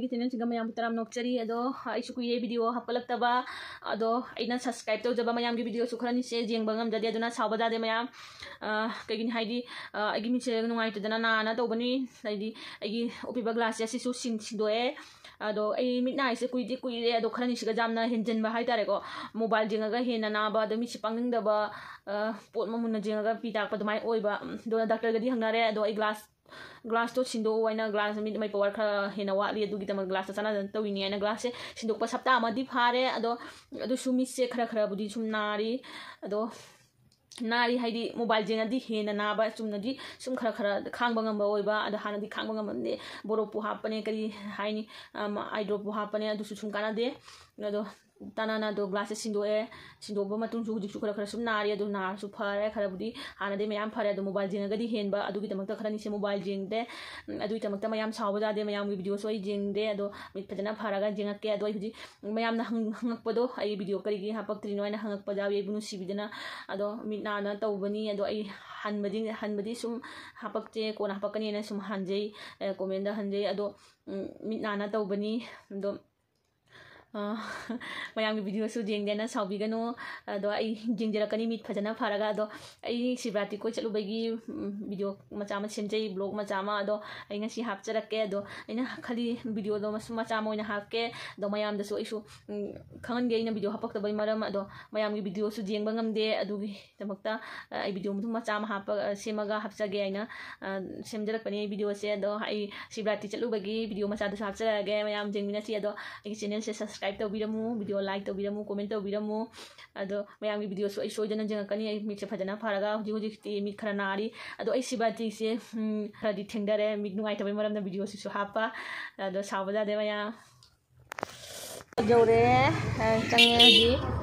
ꯑꯩꯒꯤ ꯆꯦꯅꯦꯜꯁꯤꯒ ꯃꯌꯥꯝꯕꯨ ꯇꯔꯥꯝ ꯅꯣꯛꯆꯔꯤ ꯑꯗꯣ ꯑꯩꯁꯨ ꯀꯨꯏꯔꯦ ꯚꯤꯗꯤꯑꯣ ꯍꯥꯞꯀꯠꯂꯛꯇꯕ ꯑꯗꯣ ꯑꯩꯅ ꯁꯕꯁꯀ꯭ꯔꯥꯏꯕ ꯇꯧꯖꯕ ꯃꯌꯥꯝꯒꯤ ꯚꯤꯗꯤꯑꯣꯁꯨ ꯈꯔ ꯅꯤꯁꯦ ꯌꯦꯡꯕ ꯉꯝꯖꯗꯦ ꯑꯗꯨꯅ ꯁꯥꯎꯕ ꯌꯥꯗꯦ ꯃꯌꯥꯝ ꯀꯩꯒꯤꯅꯤ ꯍꯥꯏꯗꯤ ꯑꯩꯒꯤ ꯃꯤꯠꯁꯦ ꯅꯨꯡꯉꯥꯏꯇꯗꯅ ꯅꯥꯅ ꯇꯧꯕꯅꯤ ꯍꯥꯏꯗꯤ ꯑꯩꯒꯤ ꯎꯞꯄꯤꯕ ꯒ꯭ꯂꯥꯁꯁꯦ ꯑꯁꯤꯁꯨ ꯁꯤꯟꯗꯣꯛꯑꯦ ꯑꯗꯣ ꯑꯩ ꯃꯤꯠ ꯅꯥꯏꯁꯦ ꯀꯨꯏꯔꯦ ꯑꯗꯣ ꯈꯔ ꯅꯤꯁꯤꯒ ꯌꯥꯝꯅ ꯍꯦꯟꯖꯤꯟꯕ ꯍꯥꯏꯇꯥꯔꯦꯀꯣ ꯃꯣꯕꯥꯏꯜ ꯌꯦꯡꯉꯒ ꯍꯦꯟꯅ ꯅꯥꯕ ꯑꯗꯣ ꯃꯤꯠꯁꯦ ꯄꯥꯡꯅꯤꯡꯗꯕ ꯄꯣꯠ ꯃꯃꯨꯟꯅ ꯌꯦꯡꯉꯒ ꯄꯤ ꯇꯥꯛꯄ ꯑꯗꯨꯃꯥꯏꯅ ꯑꯣꯏꯕ ꯑꯗꯨꯅ ꯗꯥꯛꯇꯔꯒꯗꯤ ꯍꯪꯅꯔꯦ ꯑꯗꯣ ꯑꯩ ꯒ꯭ꯂꯥꯁꯇꯣ ꯁꯤꯟꯗꯣꯛꯎ ꯑꯩꯅ ꯒ꯭ꯂꯥꯁ ꯃꯤꯠ ꯃꯩ ꯄꯋꯥꯔ ꯈꯔ ꯍꯦꯟꯅ ꯋꯥꯠꯂꯤ ꯑꯗꯨꯒꯤꯗꯃꯛ ꯒ꯭ꯂꯥꯁꯇ ꯆꯥꯟꯅꯗꯅ ꯇꯧꯔꯤꯅꯤ ꯑꯩꯅ ꯒ꯭ꯂꯥꯁꯁꯦ ꯁꯤꯟꯗꯣꯛꯄ ꯁꯞꯇꯥ ꯑꯃꯗꯤ ꯐꯥꯔꯦ ꯑꯗꯣ ꯑꯗꯨꯁꯨ ꯃꯤꯠꯁꯦ ꯈꯔꯕꯨꯗꯤ ꯁꯨꯝ ꯅꯥꯔꯤ ꯑꯗꯣ ꯅꯥꯔꯤ ꯍꯥꯏꯗꯤ ꯃꯣꯕꯥꯏꯜ ꯌꯦꯡꯉꯗꯤ ꯍꯦꯟꯅ ꯅꯥꯕ ꯆꯨꯝꯅꯗꯤ ꯁꯨꯝꯈꯔ ꯈꯥꯡꯕ ꯉꯝꯕ ꯑꯣꯏꯕ ꯑꯗꯣ ꯍꯥꯟꯅꯗꯤ ꯈꯥꯡꯕ ꯉꯝꯃꯝꯗꯦ ꯕꯣꯔꯣꯞꯄꯨ ꯍꯥꯞꯄꯅꯦ ꯀꯔꯤ ꯍꯥꯏꯅꯤ ꯑꯥꯏꯗ꯭ꯔꯣꯞꯄꯨ ꯍꯥꯞꯄꯅꯦ ꯑꯗꯨꯁꯨ ꯁꯨꯝ ꯀꯥꯟꯅꯗꯦ ꯑꯗꯣ ꯇꯥꯅꯥꯅ ꯑꯗꯣ ꯒ꯭ꯂꯥꯁꯁꯦ ꯁꯤꯟꯗꯣꯛꯄ ꯃꯇꯨꯡꯁꯨ ꯍꯧꯖꯤꯛꯁꯨ ꯈꯔ ꯁꯨꯝ ꯅꯥꯔꯤ ꯑꯗꯣ ꯅꯥꯔꯁꯨ ꯐꯔꯦ ꯈꯔꯕꯨꯗꯤ ꯍꯥꯟꯅꯗꯤ ꯃꯌꯥꯝ ꯐꯔꯦ ꯑꯗꯣ ꯃꯣꯕꯥꯏꯜ ꯌꯦꯡꯉꯒꯗꯤ ꯍꯦꯟꯕ ꯑꯗꯨꯒꯤꯗꯃꯛꯇ ꯈꯔ ꯅꯤꯁꯦ ꯃꯣꯕꯥꯏꯜ ꯌꯦꯡꯗꯦ ꯑꯗꯨꯒꯤꯗꯃꯛꯇ ꯃꯌꯥꯝ ꯁꯥꯎꯕ ꯌꯥꯗꯦ ꯃꯌꯥꯝꯒꯤ ꯚꯤꯗꯤꯑꯣꯁꯨ ꯑꯩ ꯌꯦꯡꯗꯦ ꯑꯗꯣ ꯃꯤꯠ ꯐꯖꯅ ꯐꯔꯒ ꯌꯦꯡꯉꯛꯀꯦ ꯑꯗꯣ ꯑꯩ ꯍꯧꯖꯤꯛ ꯃꯌꯥꯝꯅ ꯍꯪꯉꯛꯄꯗꯣ ꯑꯩ ꯚꯤꯗꯤꯑꯣ ꯀꯔꯤꯒꯤ ꯍꯥꯞꯄꯛꯇ꯭ꯔꯤꯅꯣ ꯍꯥꯏꯅ ꯍꯪꯉꯛꯄ ꯌꯥꯎꯏ ꯑꯩꯕꯨ ꯅꯨꯡꯁꯤꯕꯤꯗꯅ ꯑꯗꯣ ꯃꯤꯠ ꯅꯥꯅ ꯇꯧꯕꯅꯤ ꯑꯗꯣ ꯑꯩ ꯍꯟꯕꯗꯤ ꯁꯨꯝ ꯍꯥꯞꯄꯛꯇꯦ ꯀꯣꯟꯅ ꯍꯥꯞꯄꯛꯀꯅꯤꯅ ꯁꯨꯝ ꯍꯟꯖꯩ ꯀꯣꯃꯦꯟꯗ ꯍꯟꯖꯩ ꯑꯗꯣ ꯃꯤꯠ ꯅꯥꯅ ꯇꯧꯕꯅꯤ ꯑꯗꯣ ꯃꯌꯥꯝꯒꯤ ꯚꯤꯗꯤꯑꯣꯁꯨ ꯌꯦꯡꯗꯦꯅ ꯁꯥꯎꯕꯤꯒꯅꯨ ꯑꯗꯣ ꯑꯩ ꯌꯦꯡꯖꯔꯛꯀꯅꯤ ꯃꯤꯠ ꯐꯖꯅ ꯐꯔꯒ ꯑꯗꯣ ꯑꯩ ꯁꯤꯕ꯭ꯔꯥꯇꯤ ꯀꯣꯏ ꯆꯠꯂꯨꯕꯒꯤ ꯚꯤꯗꯤꯑꯣ ꯃꯆꯥ ꯑꯃ ꯁꯦꯝꯖꯩ ꯕ꯭ꯂꯣꯛ ꯃꯆꯥ ꯑꯃ ꯑꯗꯣ ꯑꯩ ꯉꯁꯤ ꯍꯥꯞꯆꯔꯛꯀꯦ ꯑꯗꯣ ꯑꯩꯅ ꯈꯜꯂꯤ ꯚꯤꯗꯤꯑꯣꯗꯣ ꯃꯆꯥ ꯑꯃ ꯑꯣꯏꯅ ꯍꯥꯞꯀꯦ ꯑꯗꯣ ꯃꯌꯥꯝꯗꯁꯨ ꯑꯩꯁꯨ ꯈꯪꯍꯟꯒꯦ ꯑꯩꯅ ꯚꯤꯗꯤꯑꯣ ꯍꯥꯞꯄꯛꯇꯕꯩ ꯃꯔꯝ ꯑꯗꯣ ꯃꯌꯥꯝꯒꯤ ꯚꯤꯗꯤꯑꯣꯁꯨ ꯌꯦꯡꯕ ꯉꯝꯗꯦ ꯑꯗꯨꯒꯤꯗꯃꯛꯇ ꯑꯩ ꯚꯤꯗꯤꯑꯣ ꯃꯆꯥ ꯑꯃ ꯁꯦꯝꯃꯒ ꯍꯥꯞꯆꯒꯦ ꯑꯩꯅ ꯁꯦꯝꯖꯔꯛꯄꯅꯤ ꯚꯤꯗꯤꯑꯣꯁꯦ ꯑꯗꯣ ꯑꯩ ꯁꯤꯕ꯭ꯔꯥꯇꯤ ꯆꯠꯂꯨꯕꯒꯤ ꯚꯤꯗꯤꯑꯣ ꯃꯆꯥꯗꯨꯁꯨ ꯍꯥꯞꯆꯔꯛꯑꯒꯦ ꯃꯌꯥꯝ ꯌꯦꯡꯃꯤꯟꯅꯁꯤ ꯑꯗꯣ ꯑꯩꯒꯤ ꯆꯦꯅꯦꯜꯁꯦ ꯁꯕꯁꯀ꯭राꯏꯕ ꯇꯧꯕꯤꯔꯝꯃꯨ ꯚꯤꯗꯤꯑꯣ ꯂꯥꯏꯛ ꯇꯧꯕꯤꯔꯝꯃꯨ ꯀꯣꯃꯦꯟ ꯇꯧꯕꯤꯔꯝꯃꯨ ꯑꯗꯣ ꯃꯌꯥꯝꯒꯤ ꯚꯤꯗꯤꯑꯣꯁꯨ ꯑꯩ ꯁꯣꯏꯗꯅ ꯌꯦꯡꯉꯛꯀꯅꯤ ꯑꯩ ꯃꯤꯠꯁꯦ ꯐꯖꯅ ꯐꯔꯒ ꯍꯧꯖꯤꯛꯇꯤ ꯃꯤꯠ ꯈꯔ ꯅꯥꯔꯤ ꯑꯗꯣ ꯑꯩ ꯁꯤꯕ꯭ꯔꯥꯇꯤꯁꯦ ꯈꯔꯗꯤ ꯊꯦꯡꯊꯔꯦ ꯃꯤꯠ ꯅꯨꯡꯉꯥꯏꯇꯕꯩ ꯃꯔꯝꯅ ꯚꯤꯗꯤꯑꯣꯁꯤꯁꯨ ꯍꯥꯞꯄ ꯑꯗꯣ ꯁꯥꯎꯕ ꯌꯥꯗꯦ ꯃꯌꯥꯝ ꯌꯧꯔꯦ ꯆꯪꯉꯦ ꯍꯧꯖꯤꯛ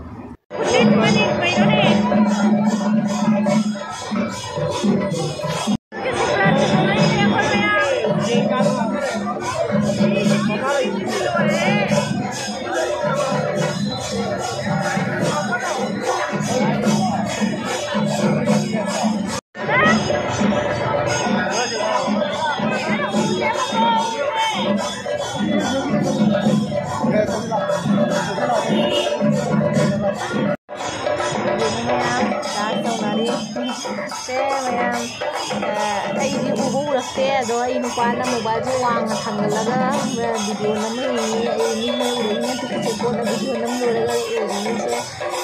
ꯑꯩꯗꯤ ꯎꯕ ꯎꯔꯛꯇꯦ ꯑꯗꯣ ꯑꯩ ꯅꯨꯄꯥꯅ ꯃꯣꯕꯥꯏꯜꯁꯦ ꯋꯥꯡꯅ ꯊꯥꯡꯒꯠꯂꯒ ꯚꯤꯗꯤꯑꯣ ꯅꯝꯃꯛꯏꯅꯤ ꯑꯩ ꯃꯤꯅ ꯎꯔꯛꯏꯅ ꯇꯤꯀꯠꯁꯦ ꯀꯣꯟꯅ ꯚꯤꯗꯤꯑꯣ ꯅꯝ ꯂꯣꯏꯔꯒ ꯎꯔꯤꯅꯤꯁꯦ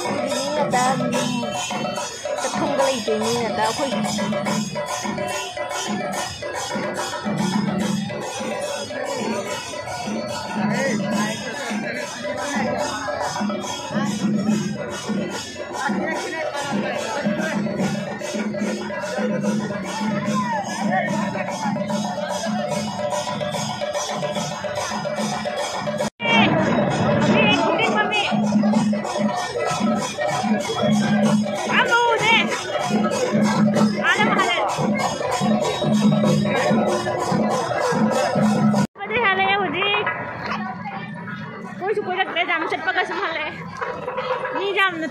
ꯑꯩꯈꯣꯏꯗꯤ ꯃꯤ ꯉꯥꯛꯇ ꯆꯠꯐꯝꯒ ꯂꯩꯇꯦ ꯃꯤ ꯉꯥꯛꯇ ꯑꯩꯈꯣꯏ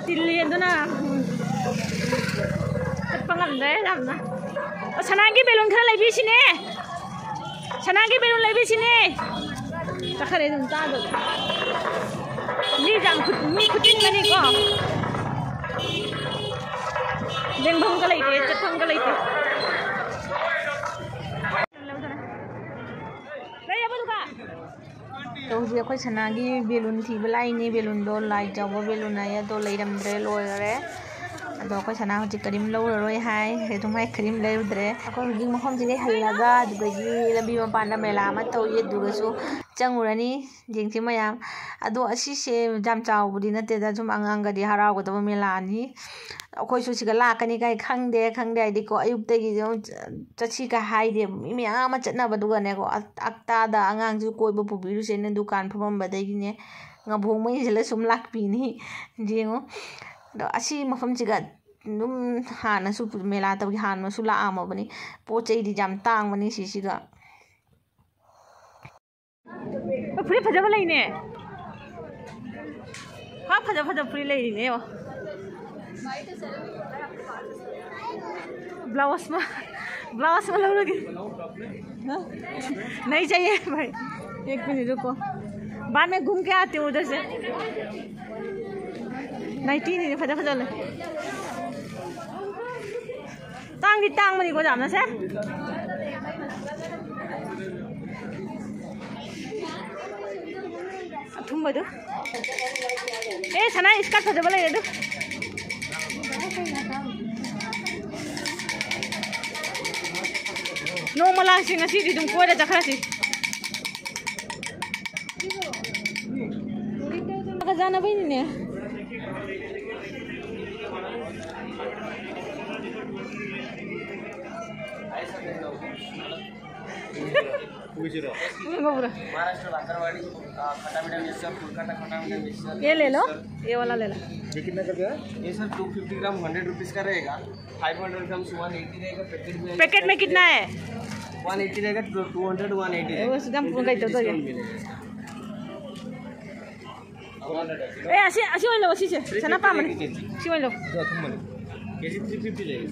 tilli aduna chappa ngamde jamna sanagi belun khara laibi sine sanagi belun laibi sine takhare dum ta do ni jam ni khutin mani ko lengbang ka laite chapang ka laite तो जी अखोई सनागी बेलून थी बलाइनी balloon दो light जाव balloon है तो लेरमद्रे लोयरे अदो अखोई सना हजि करीम लौररोय हाय हेतुमाय करीम लेउद्रे अखोई हजि मखम जिगे हल्लागा दुबगी लबी मपाना मेला मा तौये दुगसु चंगुरनी जेंगसि मयाम अदो असिसे जाम चावबुदि नतेदा जुम अंगांगदि हरावगदब मेलानी अखोइसु सिगा लाकनी गाय खंगदे आइदिको अयुक्तगी चची का हाइदे मियाम चटनाबदुगनेको अक्तादा अंगांगजु कोइबो पुबिरुसेने दुकान फमबदगिने ngabong mai jela sum lakpini jengo do asi mafam siga num hana su mela tabgi hana su la amabani pochei di jam tang mani sisiga puri phajaba laine ha phaja puri laine yo blouse में लग रही नहीं चाहिए भाई एक minute रुको, बाद में घूम के आती हूँ उधर से। नाइटी नहीं फजा फजा ले तांग तांग मनी को जामना से तुम बदो ए सना इसका फजा बोला ये दो नो मला सिंह सी दी तुम कोई रे चखरा सी अगर जाना भी नहीं है महाराष्ट्र भाकरवाड़ी खट्टा मीठा मिक्सचर फुलकाटा खट्टा मीठा मिक्सचर ये ले लो, ये वाला ले लो। ये कितना का है? ये सर 250 ग्राम 100 रुपीज़ का रहेगा। 500 ग्राम 180 रहेगा। पैकेट में कितना है? 180 रहेगा, 200 180 रहेगा। उस दम कहीं तो ये ए ऐसे ऐसे वाला वैसे से सना पामन ऐसे वाला केजी 350 रहेगा।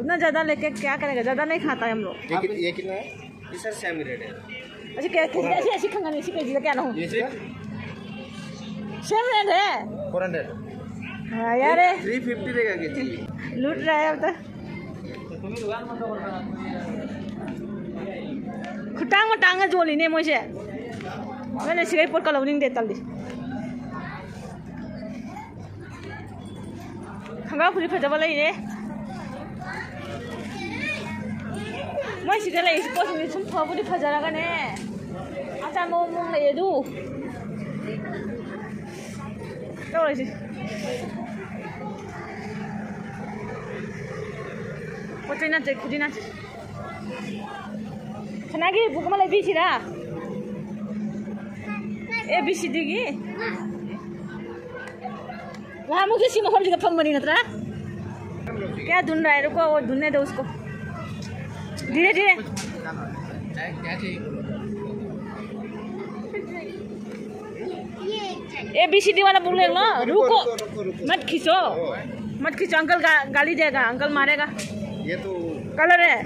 उतना ज़्यादा लेके क्या करेगा? ज़्यादा नहीं खाता है हम लोग। ये कितना है? ये सर सेमी रेट है। अच्छा क्या ऐसे ऐसे खाना नहीं सीखे जिला क्या ना हो? ये सर सेम रेट है। 400 हाँ यार 350 रहेगा केजी। लूट रहा है अब तो। खुटांग मटांग जोली ने मुझे मैंने सिगाई पर कलौनिंग देता ली खंगा फुली फजब ले मैं सिगा ले इसको सुन फबुली फजरागा ने आचा मोम ले दू đâu rồi chị có chơi nát chơi cứ đi nát thế này cái bụng mà lại bị gì đó A B C D की वहाँ मुझे सीमा फॉर्म जगह फॉर्म बनी नतरा क्या ढूंढ रहा है रुको वो ढूंढने दो उसको धीरे धीरे ए बी सी डी वाला बुक ले लो रुको मत खींचो अंकल गाली देगा अंकल मारेगा ये तो कलर है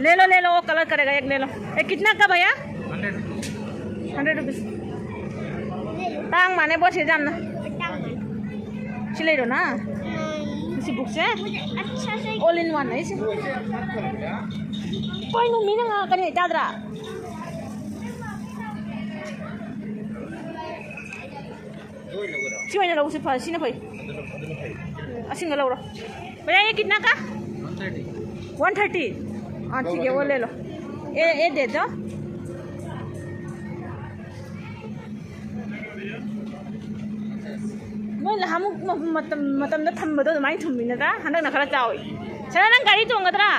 ले लो वो कलर करेगा एक ले लो एक कितना का भैया 100 रुपीज़ तांग माने बहुत से जानना सिलाई रो ना इसी बुक से अच्छा से ऑल इन वन है इसे कोई नु मीना कने चादरा सिवाय लो उसे फासी ना भाई असिंग लो भैया ये कितना का 130 हाँ ठीक है वो ले लो ये दे दो मैं हम मतलब थम्बदो माइन थुमिनदा हनक खरा चावई सरा नंग गाड़ी तोंगदरा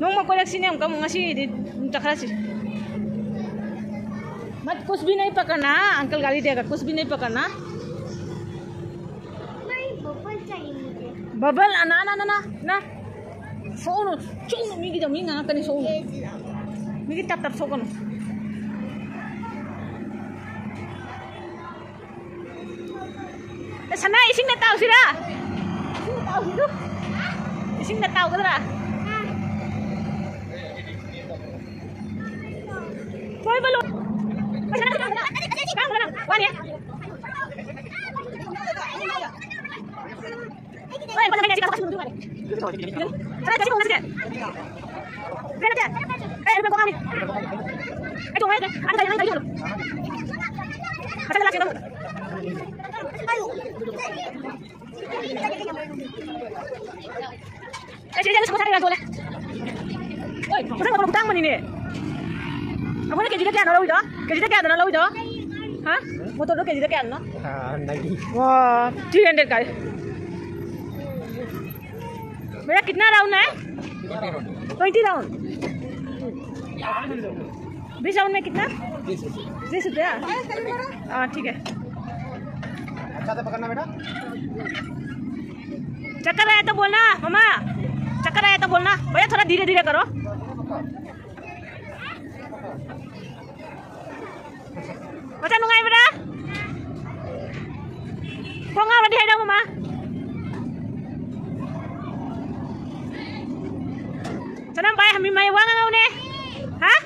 नोंग मा कोलेक्शन हम कम ngasi di चखरासी मत कुछ भी नहीं पकड़ना अंकल गाड़ी देगा कुछ भी नहीं पकड़ना नहीं बबल चाहिए मुझे बबल ना ना ना ना ना सोनो चोनो मिगी दम मिंगा कनी सोनो मिगी तप तप सोकनो sana ising na tao sila ising na tao kadra koy balo wani Oi, mana kaya kasih mundur kali. Sana jadi kau ngasih. Berapa dia? Berapa kau kami? Itu mana? Ada yang lain dulu. Ada lagi dulu. Ayo. Jadi jangan semua cari boleh. Oi, kita mau utang mana ini? Apa ni keji dekat nak lalu dah? Keji dekat nak lalu dah? Hah? Motor tu keji dekat nak? नहीं Wah, 300 kali. मेरा कितना round है 20 round 20 round में कितना 20 रुपया हाँ ठीक है अच्छा से पकड़ना बेटा चक्कर आया तो बोलना मामा चक्कर आया तो बोलना भैया थोड़ा धीरे धीरे करो बच्चा नुंगाई बेटा कोंगा बड़ी है ना मामा Senang bayar hami mai wang ngau ne? Hah?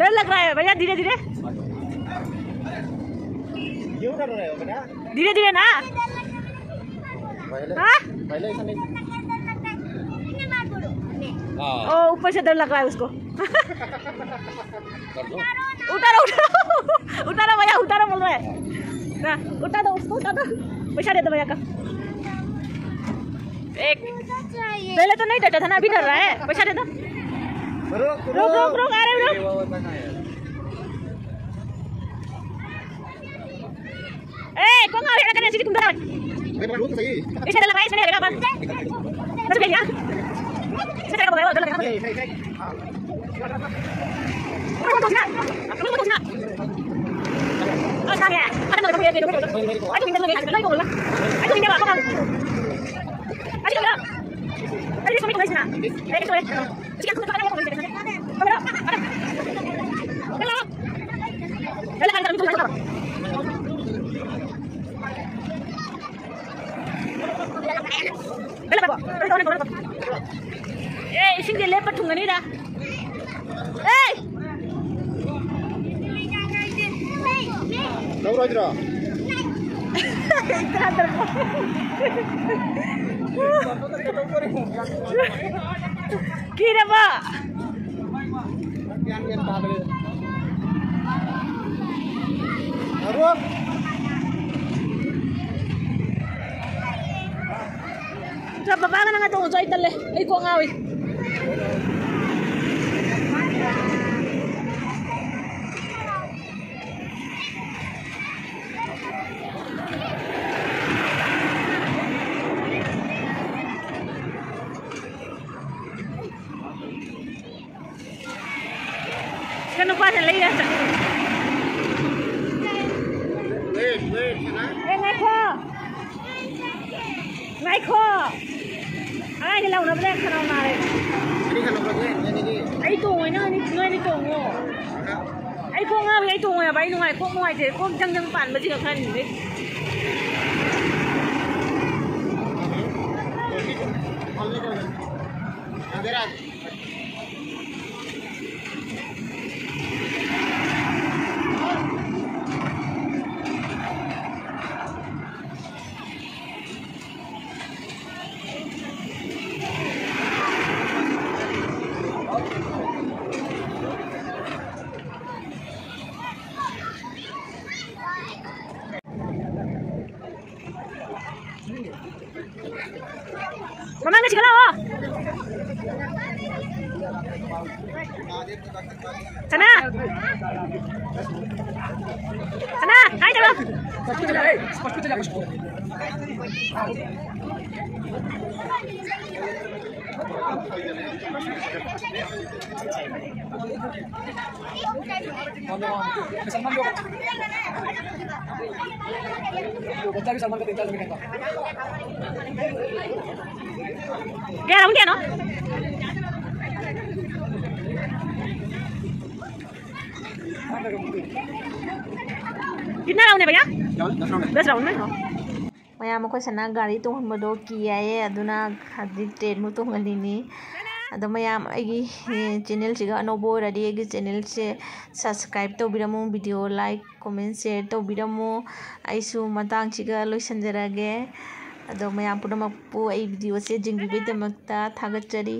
डर लग रहा है भैया धीरे धीरे क्यों डर रहे हो बेटा धीरे धीरे ना हाँ पहले ऐसा नहीं ओ ऊपर से डर लग रहा है उसको उतारो उतारो उतारो भैया उतारो बोल रहा है ना उठा दो उसको उठा दो पैसा दे दो भैया का एक पहले तो नहीं डरता था ना अभी डर रहा है पैसा दे दो रुक रुक रुक रुक अरे रुक ए कौन आ रहा है करने तुम डरा पैसा दे लगा इसमें नहीं लगेगा बस बस भैया पैसा दे लगा डर लगा ising dia lepas tungan ni dah. Đâu rồi rồi? Kira pak? Aduh. Sa baba ka na nga itong so itale. Ay ko nga eh. Kano pa sa layan? Wait, ngay kho. Ai thì lâu nó lên khăn nào này. Ini kan nomor gue, ini. Ai tuh ngay ni tuh ngo. Ai kho nga ai tuh ngay bay ngoài kho ngoài thì kho chăng bản mà chỉ được khăn đấy. Mama nggak sih kalau? Sana, ayo coba. Dia orang dia no? कितना round है भैया 10 round में ma'am अखोसना गाड़ी तोहनबदो कियाए अदुना khadi train मु तोहनलिनी अदो ma'am आगी channel सिगा अनोबो रेडी आगी चैनल से सब्सक्राइब तौबिरमु वीडियो लाइक कमेंट शेयर तौबिरमु आइसु मतांग सिगा लोइसनजरागे अदो मैम पुनमकपु आई वीडियो से जिंगिबेदमक्ता थागतचरी।